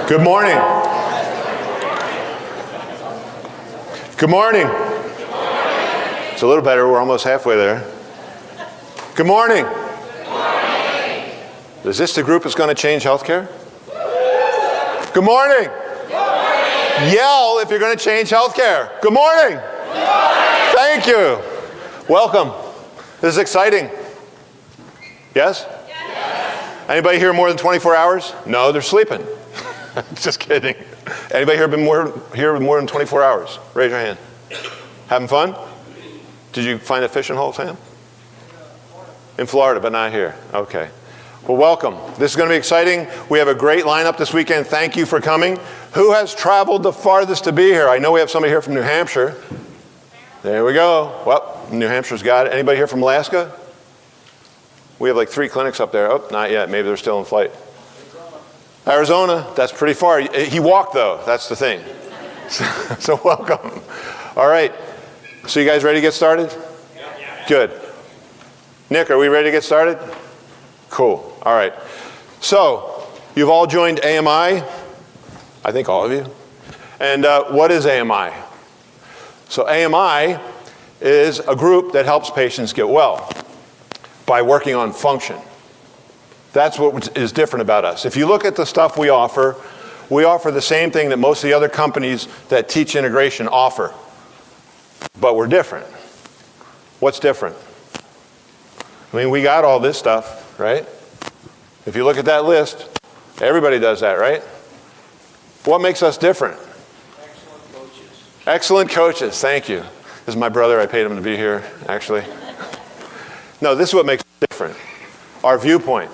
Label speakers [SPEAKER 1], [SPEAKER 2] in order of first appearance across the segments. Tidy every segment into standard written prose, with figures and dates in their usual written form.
[SPEAKER 1] Good morning. Good morning. It's a little better. We're almost halfway there. Good morning. Is this the group that's going to change healthcare? Good morning. Yell if you're going to change healthcare. Good morning. Thank you. Welcome. This is exciting. Yes? Anybody here more than 24 hours? No, they're sleeping. Just kidding. Anybody here been here more than 24 hours? Raise your hand. Having fun? Did you find a fishing hole, Sam? In Florida, but not here. Okay. Well, welcome. This is going to be exciting. We have a great lineup this weekend. Thank you for coming. Who has traveled the farthest to be here? I know we have somebody here from New Hampshire. There we go. Well, New Hampshire's got it. Anybody here from Alaska? We have like 3 clinics up there. Oh, not yet. Maybe they're still in flight. Arizona, that's pretty far. He walked, though. That's the thing. So welcome. All right. So you guys ready to get started? Yeah. Good. Nick, are we ready to get started? Cool. All right. So you've all joined AMI. I think all of you. And what is AMI? So AMI is a group that helps patients get well by working on function. That's what is different about us. If you look at the stuff we offer the same thing that most of the other companies that teach integration offer. But we're different. What's different? I mean, we got all this stuff, right? If you look at that list, everybody does that, right? What makes us different?
[SPEAKER 2] Excellent coaches.
[SPEAKER 1] Excellent coaches, thank you. This is my brother, I paid him to be here, actually. No, this is what makes us different. Our viewpoint.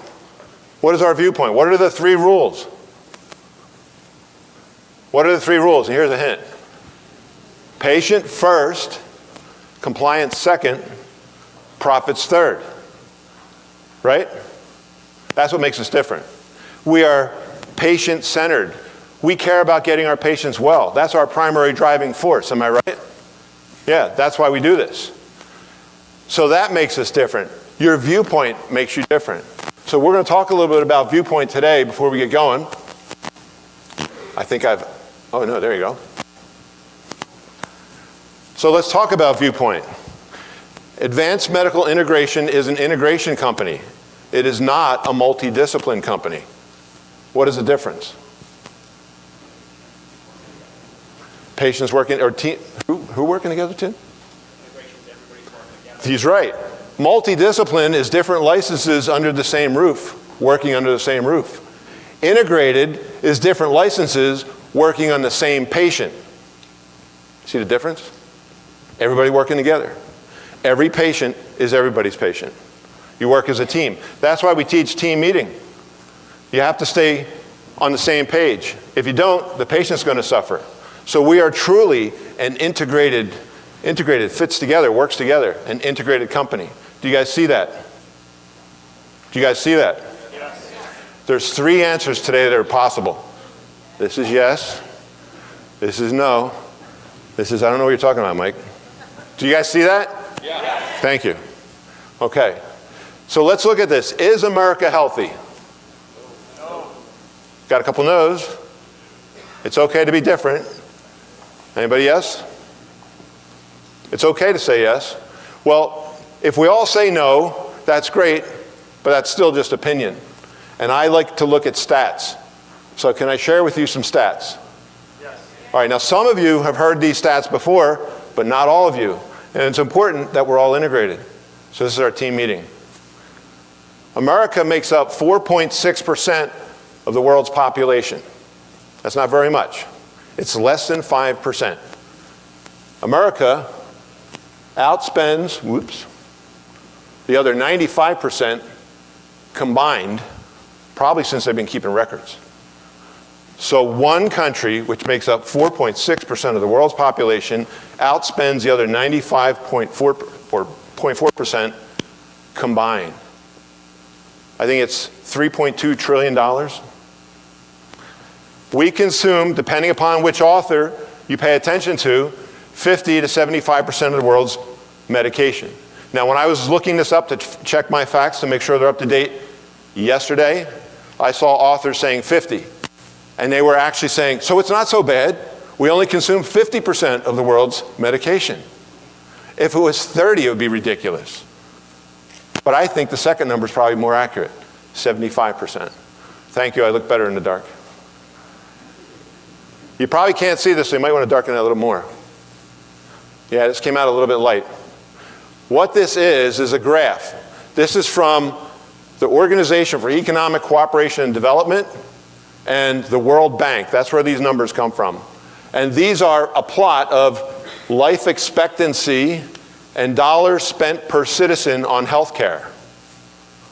[SPEAKER 1] What is our viewpoint? What are the 3 rules? What are the 3 rules? And here's a hint. Patient first, compliance second, profits third. Right? That's what makes us different. We are patient-centered. We care about getting our patients well. That's our primary driving force. Am I right? Yeah, that's why we do this. So that makes us different. Your viewpoint makes you different. So we're going to talk a little bit about viewpoint today before we get going. I think oh no, there you go. So let's talk about viewpoint. Advanced Medical Integration is an integration company. It is not a multidiscipline company. What is the difference? Patients working, or team, who working together, Tim? He's right. Multidiscipline is different licenses under the same roof, working under the same roof. Integrated is different licenses working on the same patient. See the difference? Everybody working together. Every patient is everybody's patient. You work as a team. That's why we teach team meeting. You have to stay on the same page. If you don't, the patient's going to suffer. So we are truly an integrated, fits together, works together, an integrated company. Do you guys see that? Do you guys see that? Yes. There's 3 answers today that are possible. This is yes. This is no. This is I don't know what you're talking about, Mike. Do you guys see that? Yes. Thank you. Okay. So let's look at this. Is America healthy? No. Got a couple no's. It's okay to be different. Anybody yes? It's okay to say yes. Well, if we all say no, that's great, but that's still just opinion. And I like to look at stats. So can I share with you some stats? Yes. All right, now some of you have heard these stats before, but not all of you. And it's important that we're all integrated. So this is our team meeting. America makes up 4.6% of the world's population. That's not very much. It's less than 5%. America outspends, the other 95% combined, probably since they've been keeping records. So one country, which makes up 4.6% of the world's population, outspends the other 95.4% combined. I think it's $3.2 trillion. We consume, depending upon which author you pay attention to, 50 to 75% of the world's medication. Now, when I was looking this up to check my facts to make sure they're up to date yesterday, I saw authors saying 50. And they were actually saying, so it's not so bad. We only consume 50% of the world's medication. If it was 30, it would be ridiculous. But I think the second number is probably more accurate, 75%. Thank you, I look better in the dark. You probably can't see this, so you might want to darken it a little more. Yeah, this came out a little bit light. What this is a graph. This is from the Organization for Economic Cooperation and Development and the World Bank. That's where these numbers come from. And these are a plot of life expectancy and dollars spent per citizen on health care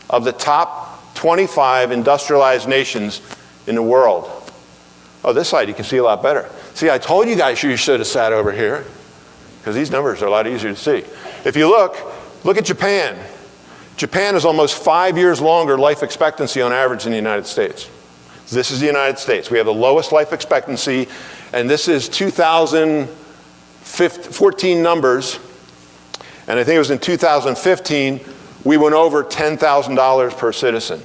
[SPEAKER 1] of the top 25 industrialized nations in the world. Oh, this side you can see a lot better. See, I told you guys you should have sat over here because these numbers are a lot easier to see. If you look at Japan. Japan is almost 5 years longer life expectancy on average than the United States. This is the United States. We have the lowest life expectancy, and this is 2014 numbers, and I think it was in 2015, we went over $10,000 per citizen.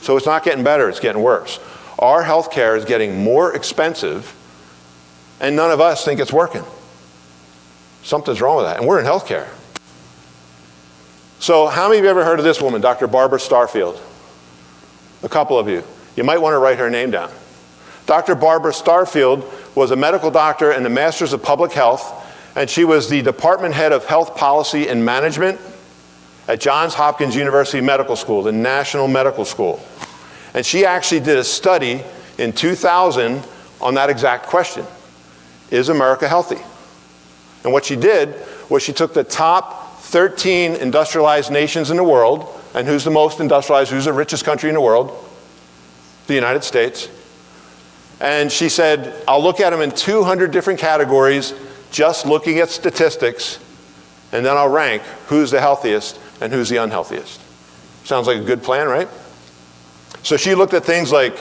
[SPEAKER 1] So it's not getting better, it's getting worse. Our health care is getting more expensive, and none of us think it's working. Something's wrong with that, and we're in health care. So how many of you ever heard of this woman, Dr. Barbara Starfield? A couple of you. You might want to write her name down. Dr. Barbara Starfield was a medical doctor and a master's of public health, and she was the department head of health policy and management at Johns Hopkins University Medical School, the National Medical School. And she actually did a study in 2000 on that exact question. Is America healthy? And what she did was she took the top 13 industrialized nations in the world, and who's the most industrialized, who's the richest country in the world? The United States. And she said, I'll look at them in 200 different categories, just looking at statistics, and then I'll rank who's the healthiest and who's the unhealthiest. Sounds like a good plan, right? So she looked at things like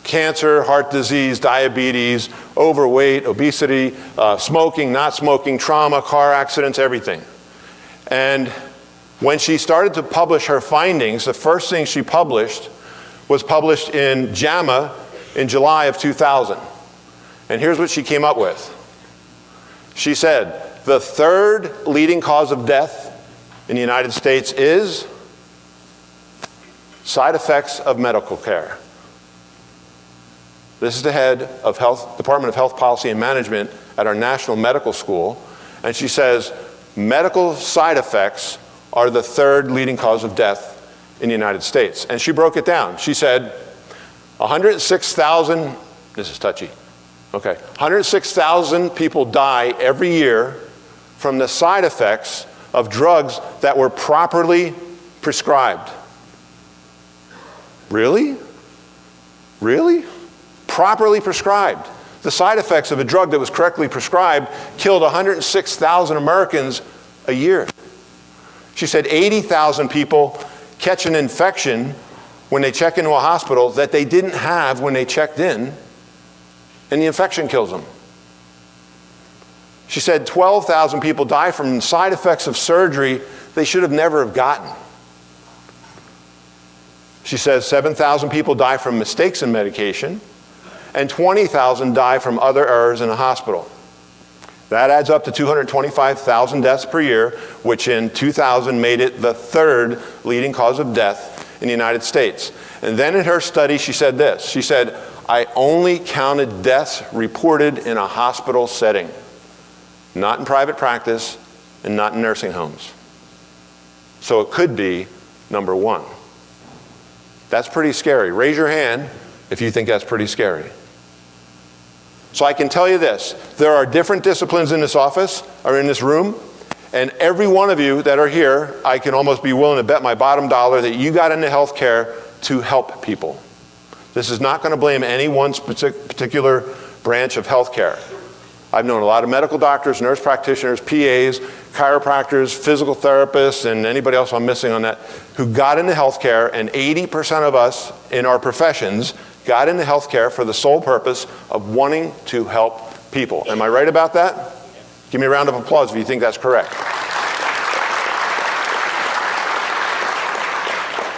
[SPEAKER 1] cancer, heart disease, diabetes, overweight, obesity, smoking, not smoking, trauma, car accidents, everything. And when she started to publish her findings, the first thing she published was published in JAMA in July of 2000. And here's what she came up with. She said, the third leading cause of death in the United States is side effects of medical care. This is the head of Department of Health Policy and Management at our National Medical School. And she says, medical side effects are the third leading cause of death in the United States. And she broke it down. She said, 106,000, this is touchy, okay, 106,000 people die every year from the side effects of drugs that were properly prescribed. Really? Really? Properly prescribed. The side effects of a drug that was correctly prescribed killed 106,000 Americans a year. She said 80,000 people catch an infection when they check into a hospital that they didn't have when they checked in, and the infection kills them. She said 12,000 people die from side effects of surgery they should have never have gotten. She says 7,000 people die from mistakes in medication, and 20,000 die from other errors in the hospital. That adds up to 225,000 deaths per year, which in 2000 made it the third leading cause of death in the United States. And then in her study, she said this. She said, I only counted deaths reported in a hospital setting, not in private practice and not in nursing homes. So it could be number one. That's pretty scary. Raise your hand if you think that's pretty scary. So I can tell you this, there are different disciplines in this office, or in this room, and every one of you that are here, I can almost be willing to bet my bottom dollar that you got into healthcare to help people. This is not going to blame any one particular branch of healthcare. I've known a lot of medical doctors, nurse practitioners, PAs, chiropractors, physical therapists, and anybody else I'm missing on that, who got into healthcare, and 80% of us in our professions got into healthcare for the sole purpose of wanting to help people. Am I right about that? Give me a round of applause if you think that's correct.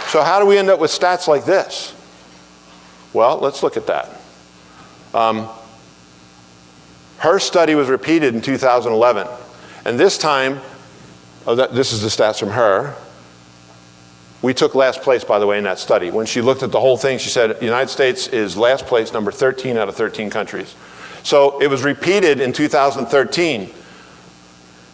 [SPEAKER 1] So how do we end up with stats like this? Well, let's look at that. Her study was repeated in 2011. And this time, this is the stats from her. We took last place, by the way, in that study. When she looked at the whole thing, she said the United States is last place, number 13 out of 13 countries. So it was repeated in 2013.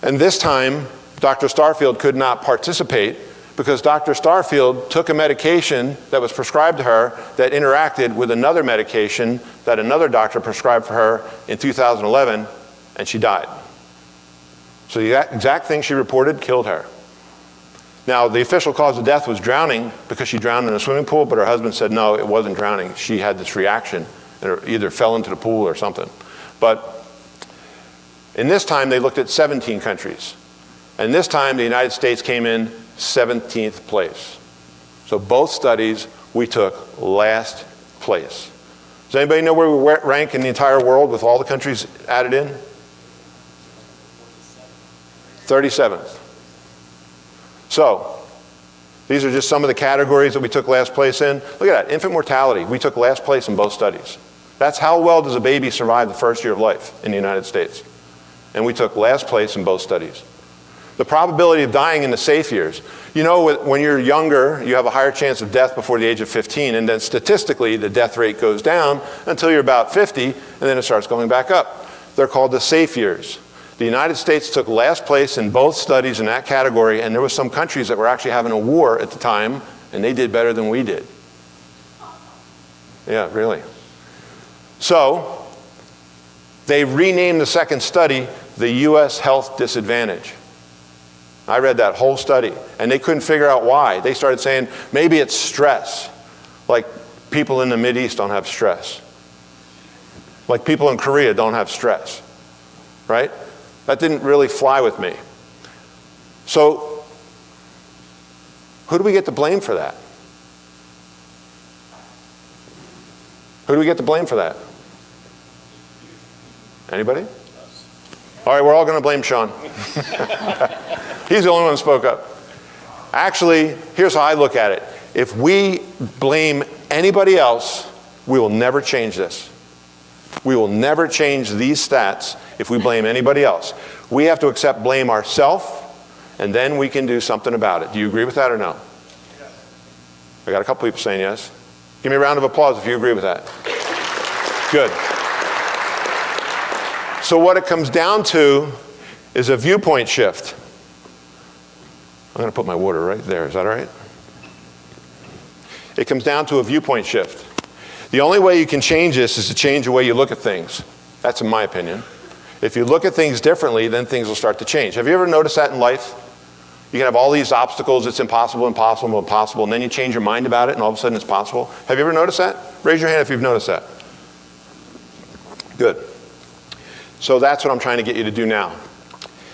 [SPEAKER 1] And this time, Dr. Starfield could not participate because Dr. Starfield took a medication that was prescribed to her that interacted with another medication that another doctor prescribed for her in 2011, and she died. So the exact thing she reported killed her. Now, the official cause of death was drowning because she drowned in a swimming pool, but her husband said, no, it wasn't drowning. She had this reaction and either fell into the pool or something. But in this time, they looked at 17 countries. And this time, the United States came in 17th place. So both studies, we took last place. Does anybody know where we rank in the entire world with all the countries added in? 37th. So, these are just some of the categories that we took last place in. Look at that, infant mortality. We took last place in both studies. That's how well does a baby survive the first year of life in the United States. And we took last place in both studies. The probability of dying in the safe years. You know, when you're younger, you have a higher chance of death before the age of 15, and then statistically, the death rate goes down until you're about 50, and then it starts going back up. They're called the safe years. The United States took last place in both studies in that category, and there were some countries that were actually having a war at the time, and they did better than we did. Yeah, really. So, they renamed the second study the U.S. Health Disadvantage. I read that whole study, and they couldn't figure out why. They started saying, maybe it's stress. Like people in the Mideast don't have stress. Like people in Korea don't have stress, right? That didn't really fly with me. So, who do we get to blame for that? Who do we get to blame for that? Anybody? All right, we're all going to blame Sean. He's the only one who spoke up. Actually, here's how I look at it. If we blame anybody else, we will never change this. We will never change these stats if we blame anybody else. We have to accept blame ourselves, and then we can do something about it. Do you agree with that or no? Yes. I got a couple people saying yes. Give me a round of applause if you agree with that. Good. So what it comes down to is a viewpoint shift. I'm going to put my water right there. Is that all right? It comes down to a viewpoint shift. The only way you can change this is to change the way you look at things. That's in my opinion. If you look at things differently, then things will start to change. Have you ever noticed that in life? You can have all these obstacles, it's impossible, impossible, impossible, and then you change your mind about it and all of a sudden it's possible. Have you ever noticed that? Raise your hand if you've noticed that. Good. So that's what I'm trying to get you to do now.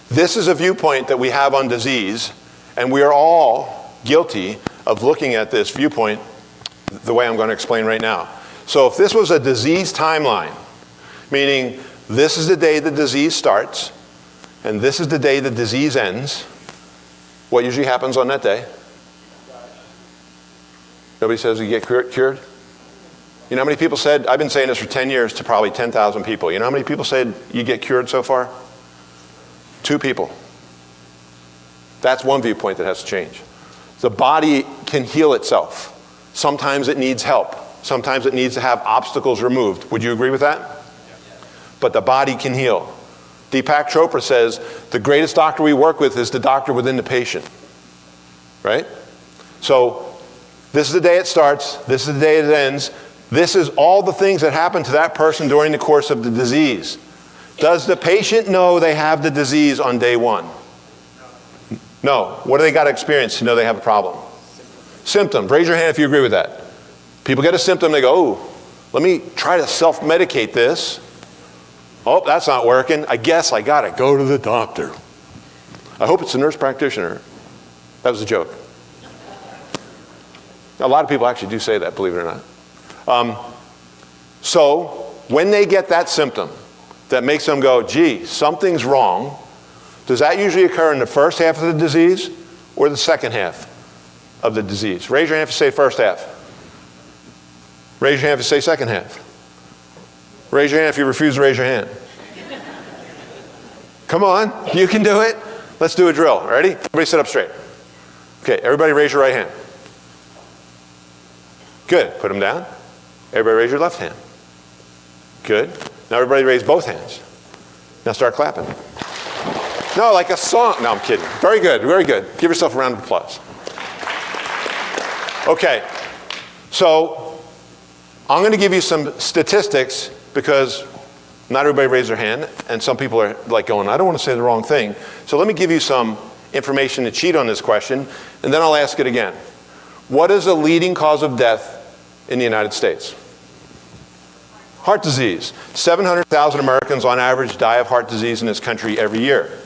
[SPEAKER 1] This is a viewpoint that we have on disease, and we are all guilty of looking at this viewpoint the way I'm going to explain right now. So if this was a disease timeline, meaning this is the day the disease starts, and this is the day the disease ends, what usually happens on that day? Nobody says you get cured? You know how many people said, I've been saying this for 10 years to probably 10,000 people. You know how many people said you get cured so far? 2 people. That's one viewpoint that has to change. The body can heal itself. Sometimes it needs help. Sometimes it needs to have obstacles removed. Would you agree with that? But the body can heal. Deepak Chopra says the greatest doctor we work with is the doctor within the patient. Right? So this is the day it starts. This is the day it ends. This is all the things that happen to that person during the course of the disease. Does the patient know they have the disease on day 1? No. What do they got to experience to know they have a problem? Symptoms. Raise your hand if you agree with that. People get a symptom, they go, oh, let me try to self-medicate this. Oh, that's not working. I guess I got to go to the doctor. I hope it's a nurse practitioner. That was a joke. A lot of people actually do say that, believe it or not. So when they get that symptom that makes them go, gee, something's wrong, does that usually occur in the first half of the disease or the second half of the disease? Raise your hand if you say first half. Raise your hand if you say second half. Raise your hand if you refuse to raise your hand. Come on, you can do it. Let's do a drill. Ready? Everybody sit up straight. Okay, everybody raise your right hand. Good. Put them down. Everybody raise your left hand. Good. Now everybody raise both hands. Now start clapping. No, like a song. No, I'm kidding. Very good, very good. Give yourself a round of applause. Okay, so I'm going to give you some statistics because not everybody raised their hand, and some people are like going, I don't want to say the wrong thing. So let me give you some information to cheat on this question, and then I'll ask it again. What is the leading cause of death in the United States? Heart disease. 700,000 Americans on average die of heart disease in this country every year.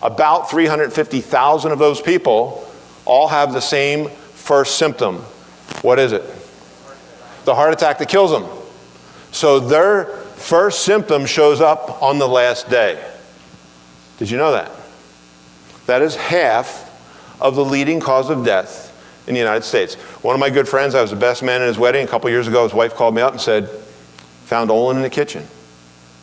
[SPEAKER 1] About 350,000 of those people all have the same first symptom. What is it? The heart attack that kills them. So their first symptom shows up on the last day. Did you know that? That is half of the leading cause of death in the United States. One of my good friends, I was the best man at his wedding. A couple years ago, his wife called me up and said, found Olin in the kitchen.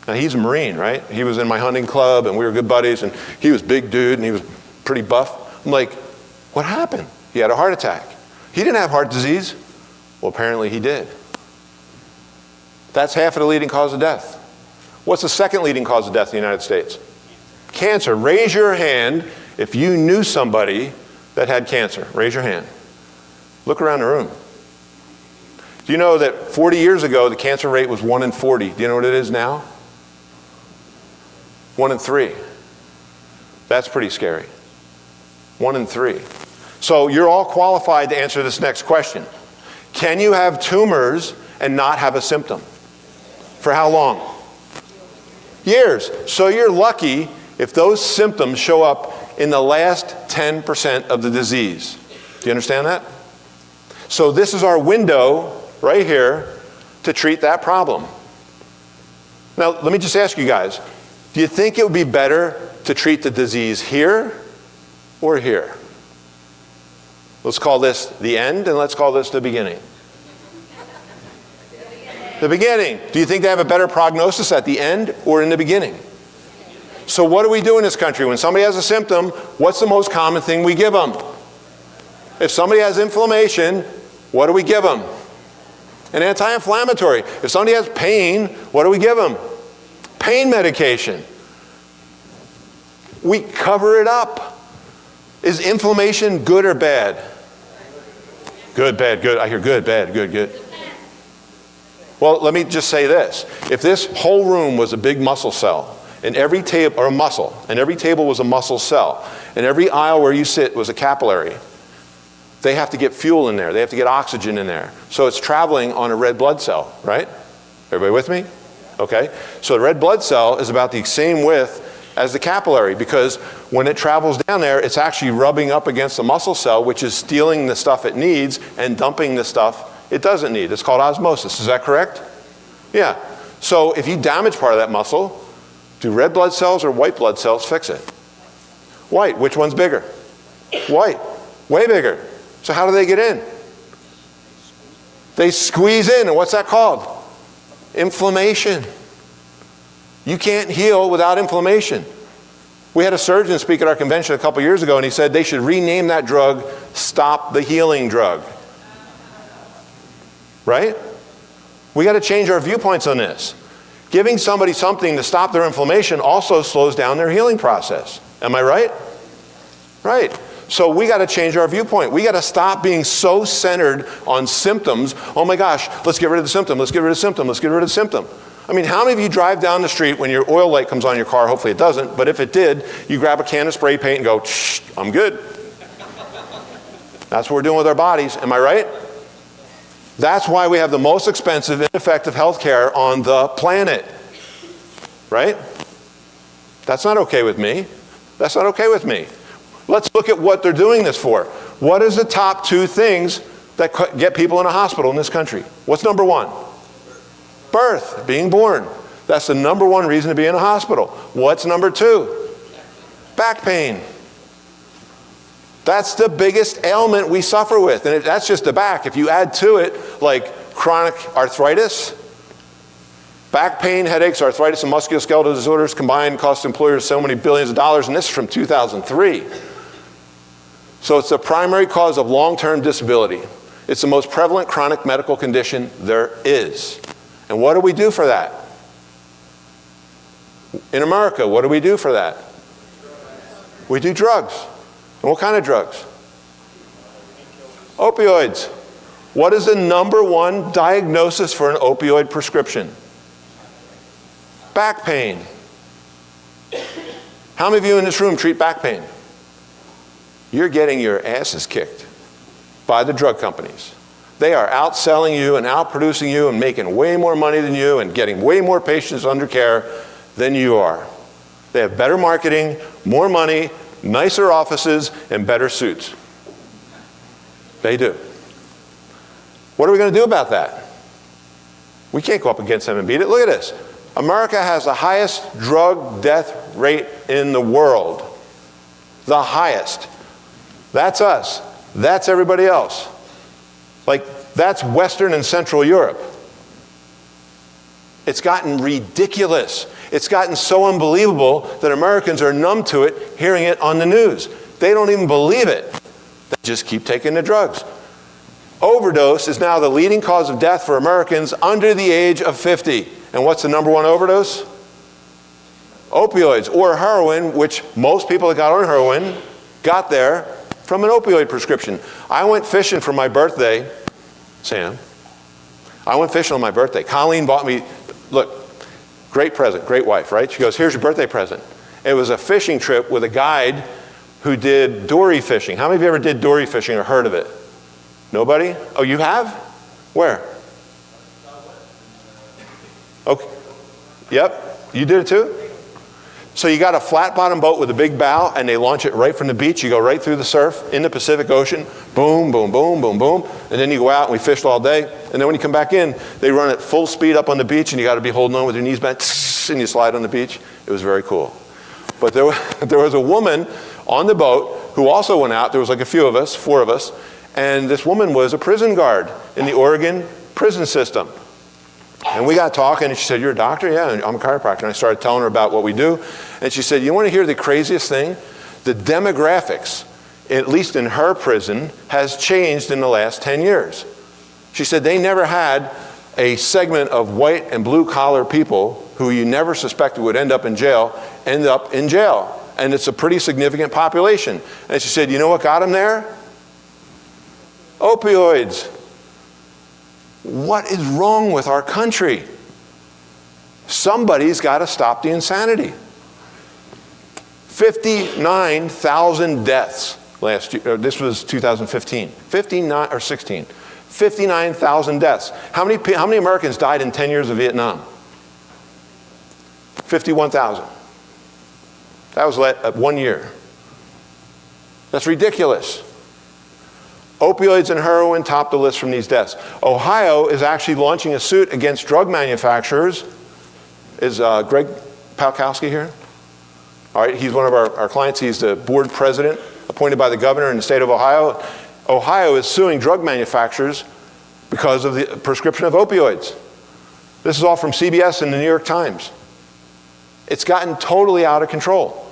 [SPEAKER 1] Now, he's a Marine, right? He was in my hunting club, and we were good buddies, and he was a big dude, and he was pretty buff. I'm like, what happened? He had a heart attack. He didn't have heart disease. Well, apparently he did. That's half of the leading cause of death. What's the second leading cause of death in the United States? Cancer. Raise your hand if you knew somebody that had cancer. Raise your hand. Look around the room. Do you know that 40 years ago, the cancer rate was 1 in 40? Do you know what it is now? 1 in 3. That's pretty scary. 1 in 3. So you're all qualified to answer this next question. Can you have tumors and not have a symptom? For how long? Years. So you're lucky if those symptoms show up in the last 10% of the disease. Do you understand that? So this is our window right here to treat that problem. Now, let me just ask you guys, do you think it would be better to treat the disease here or here? Let's call this the end, and let's call this the beginning. The beginning. Do you think they have a better prognosis at the end or in the beginning? So what do we do in this country? When somebody has a symptom, what's the most common thing we give them? If somebody has inflammation, what do we give them? An anti-inflammatory. If somebody has pain, what do we give them? Pain medication. We cover it up. Is inflammation good or bad? Good, bad, good. I hear good, bad, good, good. Well, let me just say this. If this whole room was a big muscle cell, and every table, or a muscle, and every table was a muscle cell, and every aisle where you sit was a capillary, they have to get fuel in there. They have to get oxygen in there. So it's traveling on a red blood cell, right? Everybody with me? Okay. So the red blood cell is about the same width as the capillary, because when it travels down there, it's actually rubbing up against the muscle cell, which is stealing the stuff it needs and dumping the stuff it doesn't need. It's called osmosis. Is that correct? Yeah. So if you damage part of that muscle, do red blood cells or white blood cells fix it? White. Which one's bigger? White. Way bigger. So how do they get in? They squeeze in. And what's that called? Inflammation. You can't heal without inflammation. We had a surgeon speak at our convention a couple years ago, and he said they should rename that drug Stop the Healing Drug. Right? We got to change our viewpoints on this. Giving somebody something to stop their inflammation also slows down their healing process. Am I right? Right. So we got to change our viewpoint. We got to stop being so centered on symptoms. Oh my gosh, let's get rid of the symptom. Let's get rid of the symptom. Let's get rid of the symptom. I mean, how many of you drive down the street when your oil light comes on your car? Hopefully it doesn't. But if it did, you grab a can of spray paint and go, shh, I'm good. That's what we're doing with our bodies. Am I right? That's why we have the most expensive, ineffective health care on the planet. Right? That's not okay with me. That's not okay with me. Let's look at what they're doing this for. What is the top 2 things that get people in a hospital in this country? What's number 1? Birth, being born. That's the number 1 reason to be in a hospital. What's number 2? Back pain. That's the biggest ailment we suffer with. And that's just the back. If you add to it, like chronic arthritis, Back pain, headaches, arthritis, and musculoskeletal disorders combined cost employers so many billions of dollars, and this is from 2003. So it's the primary cause of long-term disability. It's the most prevalent chronic medical condition there is. And what do we do for that? In America, what do we do for that? We do drugs. And what kind of drugs? Opioids. What is the number one diagnosis for an opioid prescription? Back pain. How many of you in this room treat back pain? You're getting your asses kicked by the drug companies. They are outselling you and outproducing you and making way more money than you and getting way more patients under care than you are. They have better marketing, more money, nicer offices, and better suits. They do. What are we going to do about that? We can't go up against them and beat it. Look at this. America has the highest drug death rate in the world. The highest. That's us. That's everybody else. Like, that's Western and Central Europe. It's gotten ridiculous. It's gotten so unbelievable that Americans are numb to it, hearing it on the news. They don't even believe it. They just keep taking the drugs. Overdose is now the leading cause of death for Americans under the age of 50. And what's the number one overdose? Opioids, or heroin, which most people that got on heroin got there from an opioid prescription. I went fishing for my birthday, Sam. I went fishing on my birthday. Colleen bought me, look, great present, great wife, right? She goes, here's your birthday present. It was a fishing trip with a guide who did dory fishing. How many of you ever did dory fishing or heard of it? Nobody? Oh, you have? Where? Okay. Yep. You did it too? So you got a flat bottom boat with a big bow, and they launch it right from the beach. You go right through the surf in the Pacific Ocean. Boom, boom, boom, boom, boom. And then you go out and we fished all day. And then when you come back in, they run at full speed up on the beach, and you got to be holding on with your knees bent, and you slide on the beach. It was very cool. But there was a woman on the boat who also went out. There was like a few of us, 4 of us. And this woman was a prison guard in the Oregon prison system. And we got talking, and she said, you're a doctor? Yeah, I'm a chiropractor. And I started telling her about what we do. And she said, you want to hear the craziest thing? The demographics, at least in her prison, has changed in the last 10 years. She said they never had a segment of white and blue-collar people who you never suspected would end up in jail, end up in jail. And it's a pretty significant population. And she said, you know what got them there? Opioids. What is wrong with our country? Somebody's got to stop the insanity. 59,000 deaths last year. This was 2015. 59 or 16. 59,000 deaths. How many Americans died in 10 years of Vietnam? 51,000. That was 1 year. That's ridiculous. Opioids and heroin top the list from these deaths. Ohio is actually launching a suit against drug manufacturers. Is Greg Palkowski here? All right, he's one of our clients. He's the board president appointed by the governor in the state of Ohio. Ohio is suing drug manufacturers because of the prescription of opioids. This is all from CBS and the New York Times. It's gotten totally out of control.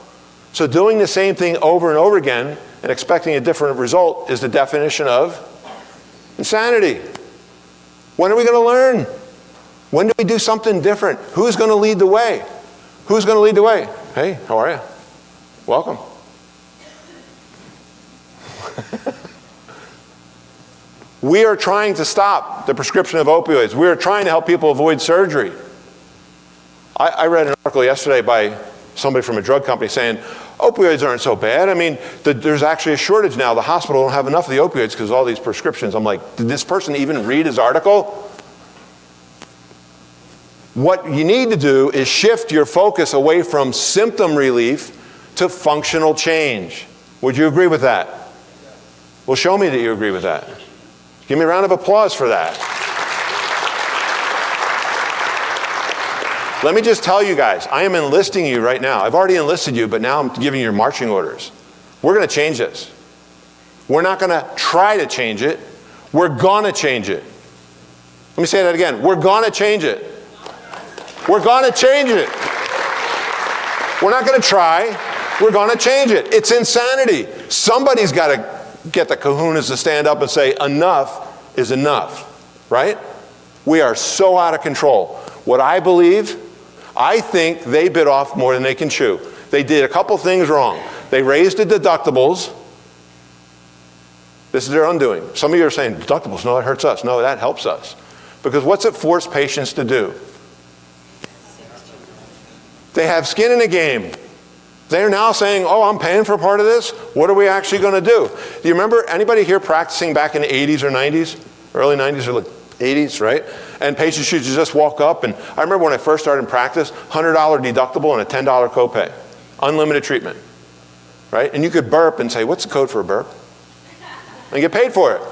[SPEAKER 1] So doing the same thing over and over again and expecting a different result is the definition of insanity. When are we going to learn? When do we do something different? Who's going to lead the way? Who's going to lead the way? Hey, how are you? Welcome. We are trying to stop the prescription of opioids. We are trying to help people avoid surgery. I read an article yesterday by somebody from a drug company saying, opioids aren't so bad. I mean, there's actually a shortage now. The hospital don't have enough of the opioids because of all these prescriptions. I'm like, did this person even read his article? What you need to do is shift your focus away from symptom relief to functional change. Would you agree with that? Well, show me that you agree with that. Give me a round of applause for that. Let me just tell you guys, I am enlisting you right now. I've already enlisted you, but now I'm giving you your marching orders. We're going to change this. We're not going to try to change it. We're going to change it. Let me say that again. We're going to change it. We're going to change it. We're not going to try. We're going to change it. It's insanity. Somebody's got to get the kahunas to stand up and say, enough is enough, right? We are so out of control. What I believe, I think they bit off more than they can chew. They did a couple things wrong. They raised the deductibles. This is their undoing. Some of you are saying, deductibles, no, it hurts us. No, that helps us. Because what's it force patients to do? They have skin in the game. They're now saying, oh, I'm paying for part of this. What are we actually going to do? Do you remember anybody here practicing back in the 80s or 90s? Early 90s or 80s, right? And patients should just walk up. And I remember when I first started in practice, $100 deductible and a $10 copay. Unlimited treatment, right? And you could burp and say, what's the code for a burp? And get paid for it.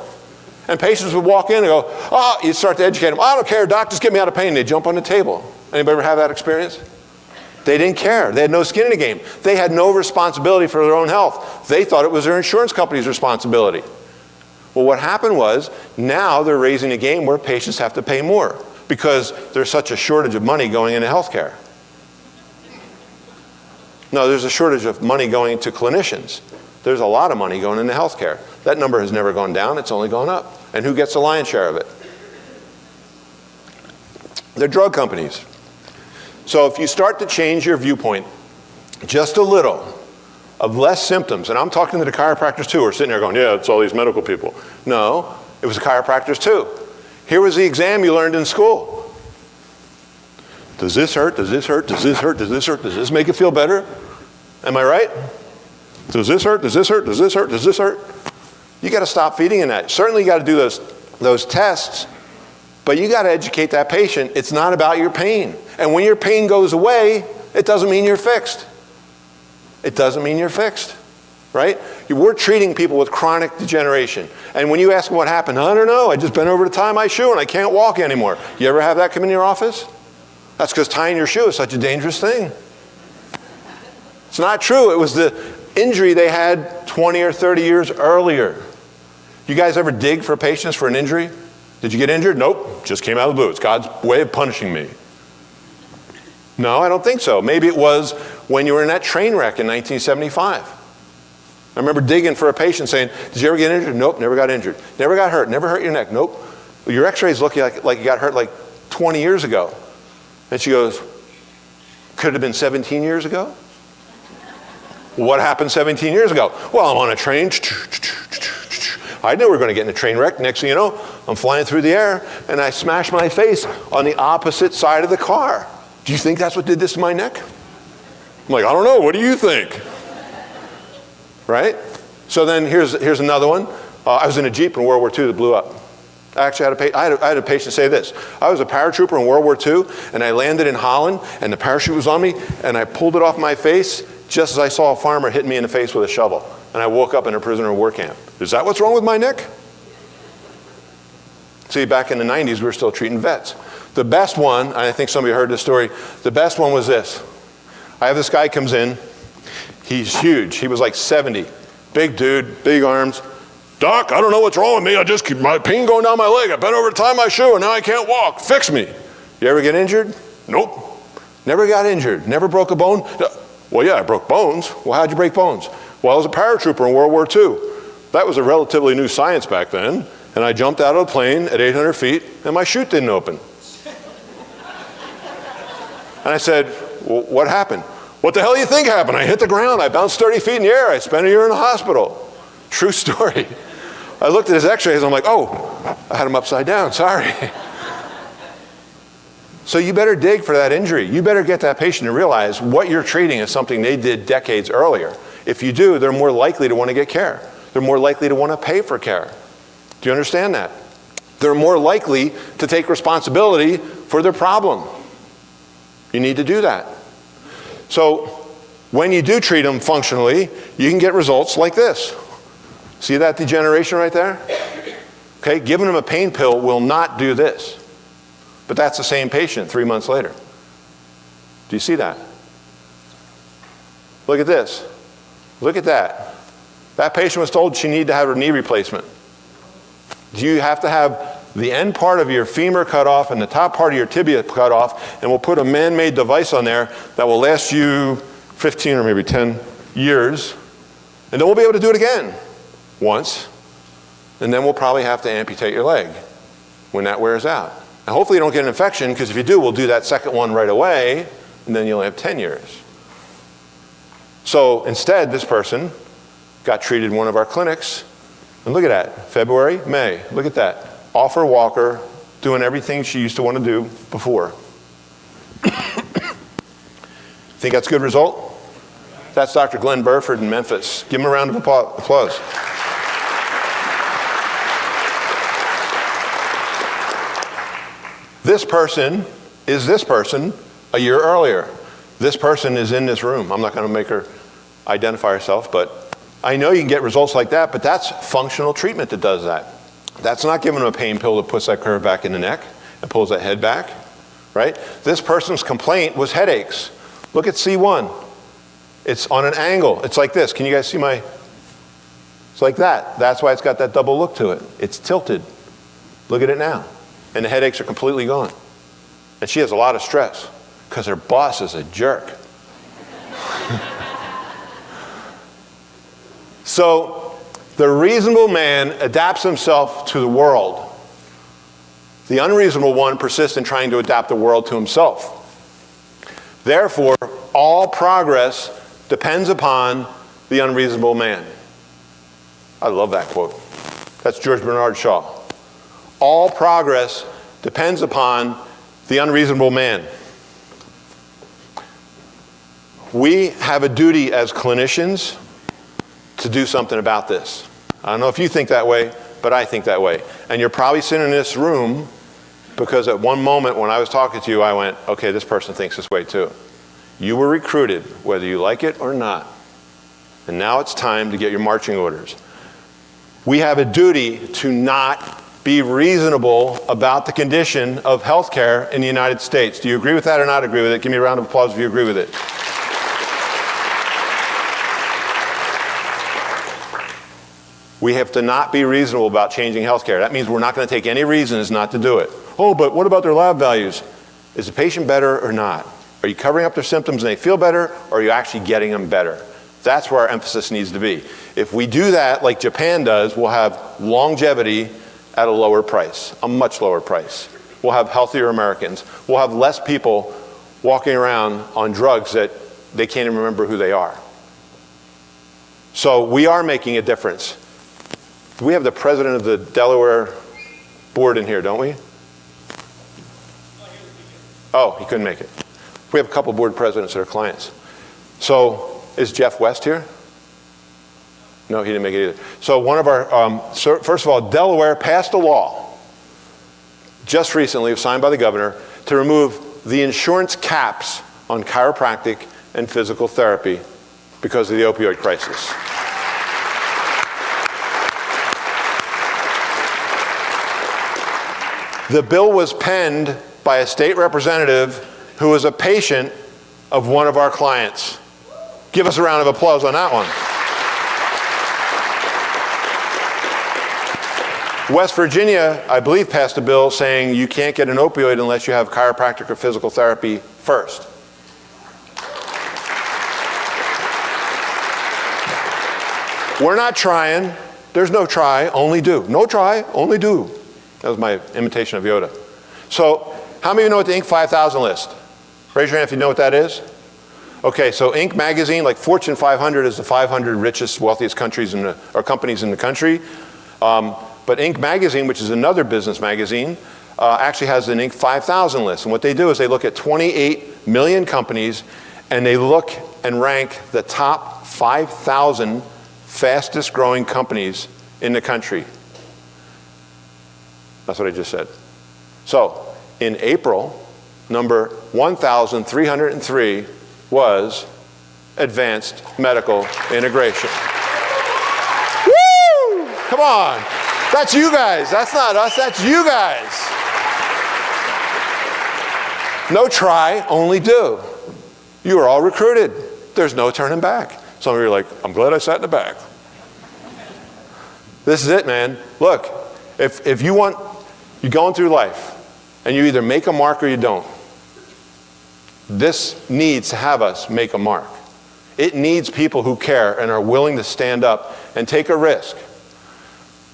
[SPEAKER 1] And patients would walk in and go, oh, you start to educate them. I don't care, doc, just get me out of pain. They jump on the table. Anybody ever have that experience? They didn't care. They had no skin in the game. They had no responsibility for their own health. They thought it was their insurance company's responsibility. Well, what happened was, now they're raising a game where patients have to pay more because there's such a shortage of money going into healthcare. No, there's a shortage of money going to clinicians. There's a lot of money going into healthcare. That number has never gone down, it's only gone up. And who gets the lion's share of it? The drug companies. So if you start to change your viewpoint just a little, of less symptoms, and I'm talking to the chiropractors too, who are sitting there going, yeah, it's all these medical people. No, it was the chiropractors too. Here was the exam you learned in school. Does this hurt? Does this hurt? Does this hurt? Does this hurt? Does this make it feel better? Am I right? Does this hurt? Does this hurt? Does this hurt? Does this hurt? You got to stop feeding in that. Certainly you got to do those tests, but you got to educate that patient. It's not about your pain. And when your pain goes away, it doesn't mean you're fixed. It doesn't mean you're fixed, right? We're treating people with chronic degeneration. And when you ask them what happened, I don't know, I just bent over to tie my shoe and I can't walk anymore. You ever have that come in your office? That's because tying your shoe is such a dangerous thing. It's not true. It was the injury they had 20 or 30 years earlier. You guys ever dig for patients for an injury? Did you get injured? Nope, just came out of the blue. It's God's way of punishing me. No, I don't think so. Maybe it was when you were in that train wreck in 1975. I remember digging for a patient saying, did you ever get injured? Nope, never got injured. Never got hurt, never hurt your neck. Nope. Well, your x-rays look like you got hurt like 20 years ago. And she goes, could it have been 17 years ago? What happened 17 years ago? Well, I'm on a train. I knew we were going to get in a train wreck. Next thing you know, I'm flying through the air and I smashed my face on the opposite side of the car. Do you think that's what did this to my neck? I'm like, I don't know. What do you think? Right? So then here's another one. I was in a Jeep in World War II that blew up. I actually had a patient say this. I was a paratrooper in World War II, and I landed in Holland, and the parachute was on me, and I pulled it off my face just as I saw a farmer hit me in the face with a shovel. And I woke up in a prisoner of war camp. Is that what's wrong with my neck? See, back in the 90s, we were still treating vets. The best one, and I think some of you heard this story, the best one was this. I have this guy comes in. He's huge. He was like 70. Big dude, big arms. Doc, I don't know what's wrong with me. I just keep my pain going down my leg. I bent over to tie my shoe and now I can't walk. Fix me. You ever get injured? Nope. Never got injured. Never broke a bone? Well, yeah, I broke bones. Well, how'd you break bones? Well, I was a paratrooper in World War II. That was a relatively new science back then. And I jumped out of a plane at 800 feet and my chute didn't open. And I said, well, what happened? What the hell do you think happened? I hit the ground. I bounced 30 feet in the air. I spent a year in the hospital. True story. I looked at his x-rays and I'm like, oh, I had him upside down. Sorry. So you better dig for that injury. You better get that patient to realize what you're treating is something they did decades earlier. If you do, they're more likely to want to get care. They're more likely to want to pay for care. Do you understand that? They're more likely to take responsibility for their problem. You need to do that. So when you do treat them functionally, you can get results like this. See that degeneration right there? Okay, giving them a pain pill will not do this. But that's the same patient 3 months later. Do you see that? Look at this. Look at that. That patient was told she needed to have her knee replacement. Do you have to have the end part of your femur cut off and the top part of your tibia cut off, and we'll put a man-made device on there that will last you 15 or maybe 10 years, and then we'll be able to do it again once, and then we'll probably have to amputate your leg when that wears out. And hopefully you don't get an infection, because if you do, we'll do that second one right away, and then you'll have 10 years. So instead, this person got treated in one of our clinics, and look at that, February, May, look at that. Off her walker, doing everything she used to want to do before. Think that's a good result? That's Dr. Glenn Burford in Memphis. Give him a round of applause. This person is this person a year earlier. This person is in this room. I'm not going to make her identify herself, but I know you can get results like that, but that's functional treatment that does that. That's not giving them a pain pill that puts that curve back in the neck and pulls that head back, right? This person's complaint was headaches. Look at C1. It's on an angle. It's like this. Can you guys see my? It's like that. That's why it's got that double look to it. It's tilted. Look at it now. And the headaches are completely gone. And she has a lot of stress because her boss is a jerk. So the reasonable man adapts himself to the world. The unreasonable one persists in trying to adapt the world to himself. Therefore, all progress depends upon the unreasonable man. I love that quote. That's George Bernard Shaw. All progress depends upon the unreasonable man. We have a duty as clinicians to do something about this. I don't know if you think that way, but I think that way. And you're probably sitting in this room because at one moment when I was talking to you, I went, okay, this person thinks this way too. You were recruited, whether you like it or not. And now it's time to get your marching orders. We have a duty to not be reasonable about the condition of healthcare in the United States. Do you agree with that or not agree with it? Give me a round of applause if you agree with it. We have to not be reasonable about changing healthcare. That means we're not going to take any reasons not to do it. Oh, but what about their lab values? Is the patient better or not? Are you covering up their symptoms and they feel better, or are you actually getting them better? That's where our emphasis needs to be. If we do that like Japan does, we'll have longevity at a lower price, a much lower price. We'll have healthier Americans. We'll have less people walking around on drugs that they can't even remember who they are. So we are making a difference. We have the president of the Delaware board in here, don't we? Oh, he couldn't make it. We have a couple board presidents that are clients. So is Jeff West here? No, he didn't make it either. So one of our, first of all, Delaware passed a law just recently, signed by the governor, to remove the insurance caps on chiropractic and physical therapy because of the opioid crisis. The bill was penned by a state representative who was a patient of one of our clients. Give us a round of applause on that one. West Virginia, I believe, passed a bill saying you can't get an opioid unless you have chiropractic or physical therapy first. We're not trying. There's no try, only do. No try, only do. That was my imitation of Yoda. So, how many of you know what the Inc. 5000 list? Raise your hand if you know what that is. Okay, so Inc. magazine, like Fortune 500 is the 500 richest, wealthiest countries or companies in the country. But Inc. magazine, which is another business magazine, actually has an Inc. 5000 list. And what they do is they look at 28 million companies and they look and rank the top 5,000 fastest growing companies in the country. That's what I just said. So, in April, number 1,303 was advanced medical integration. Woo! Come on. That's you guys. That's not us. That's you guys. No try, only do. You are all recruited. There's no turning back. Some of you are like, I'm glad I sat in the back. This is it, man. Look, if you want You're going through life, and you either make a mark or you don't. This needs to have us make a mark. It needs people who care and are willing to stand up and take a risk.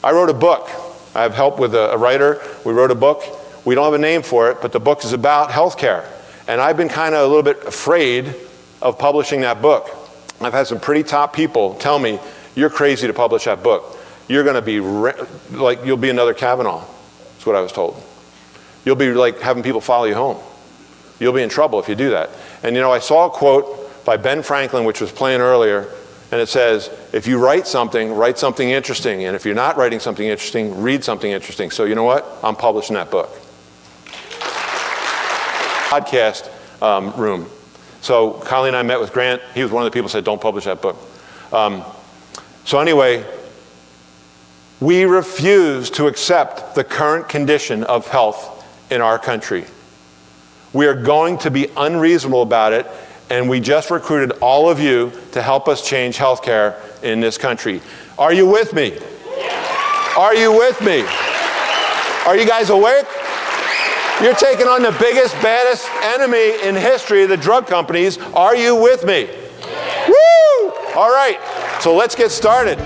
[SPEAKER 1] I wrote a book. I have help with a writer. We wrote a book. We don't have a name for it, but the book is about healthcare. And I've been kind of a little bit afraid of publishing that book. I've had some pretty top people tell me, you're crazy to publish that book. You're going to be like, you'll be another Kavanaugh. That's what I was told. You'll be like having people follow you home. You'll be in trouble if you do that. And you know, I saw a quote by Ben Franklin, which was playing earlier, and it says, if you write something interesting. And if you're not writing something interesting, read something interesting. So you know what? I'm publishing that book. Podcast room. So Colleen and I met with Grant. He was one of the people who said, don't publish that book. So anyway, we refuse to accept the current condition of health in our country. We are going to be unreasonable about it, and we just recruited all of you to help us change healthcare in this country. Are you with me? Are you with me? Are you guys awake? You're taking on the biggest, baddest enemy in history, the drug companies. Are you with me? Woo! All right, so let's get started.